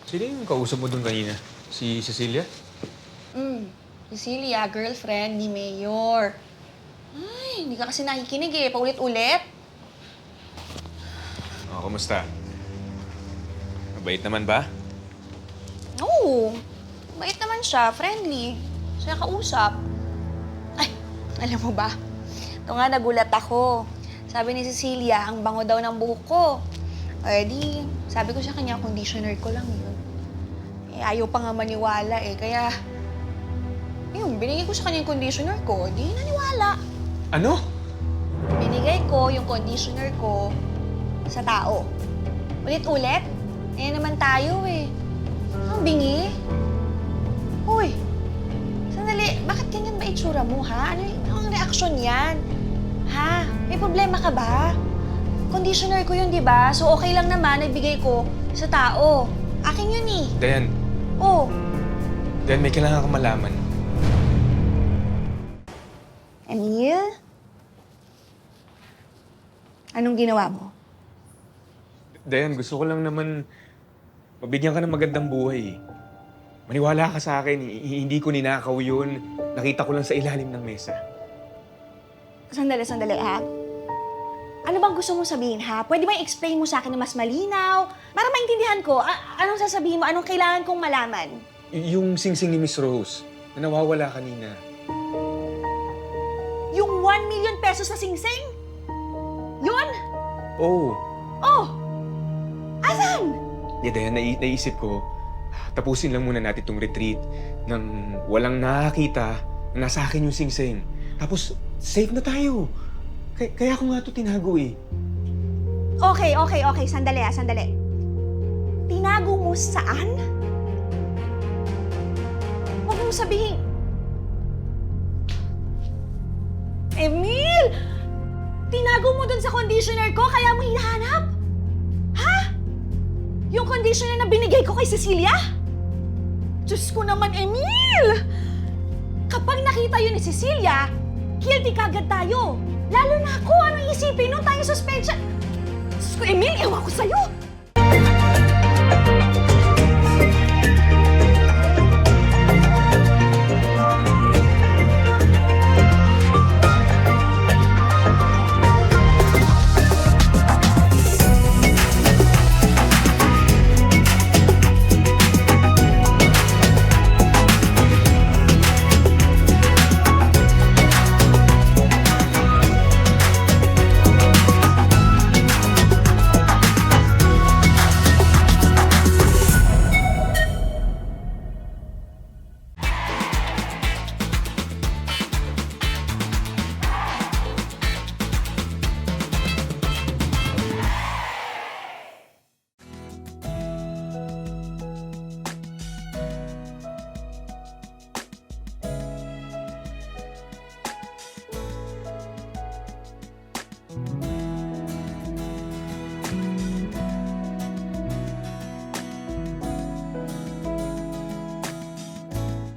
Sino yung kausap mo dun kanina? Si Cecilia? Cecilia, girlfriend ni Mayor. Ay, hindi ka kasi nakikinig eh. Paulit-ulit. Oh, kumusta? Mabait naman ba? Oo. Bait naman siya. Friendly. Siya kausap. Ay, alam mo ba? Ito nga, nagulat ako. Sabi ni Cecilia, ang bango daw ng buhok ko. Eh di, sabi ko sa kanya, conditioner ko lang yun. Eh, ayaw pa nga maniwala eh. Kaya, yun, binigay ko sa kanya yung conditioner ko. Di naniwala. Ano? Binigay ko yung conditioner ko sa tao. Ulit-ulit? Eh naman tayo eh. Ang bingi. Uy, sandali, bakit ganyan ba itsura mo, ha? Ano ang reaksyon yan? Ha? May problema ka ba? Conditioner ko yun, di ba? So okay lang naman, nagbigay ko sa tao. Akin yun eh. Dayan, Oh, Dayan, may kailangan kang malaman. Emil? Anong ginawa mo? Dayan, gusto ko lang naman mabigyan ka ng magandang buhay. Maniwala ka sa akin, hindi ko ninakaw yun. Nakita ko lang sa ilalim ng mesa. Sandali, ha? Ano bang gusto mo sabihin, ha? Pwede ba i-explain mo sa akin na mas malinaw? Para maintindihan ko, anong sasabihin mo? Anong kailangan kong malaman? Yung singsing ni Miss Rose, na nawawala kanina. Yung 1 million pesos na singsing? Yun? Oh, Oh! Asan? Dayan, naisip ko, tapusin lang muna natin itong retreat nang walang nakakita na nasa akin yung singsing. Tapos, safe na tayo. Kaya ko nga ito tinago eh. Okay. Sandali, sandali. Tinago mo saan? Huwag mong sabihin... Emil! Tinago mo dun sa conditioner ko, kaya mo hinahanap? Ha? Yung conditioner na binigay ko kay Cecilia? Diyos ko naman, Emil! Kapag nakita yun ni Cecilia, guilty kagad tayo. Lalo na ako, anong isipin nun tayo suspension? Diyos ko, Emil, ewan ko sa'yo!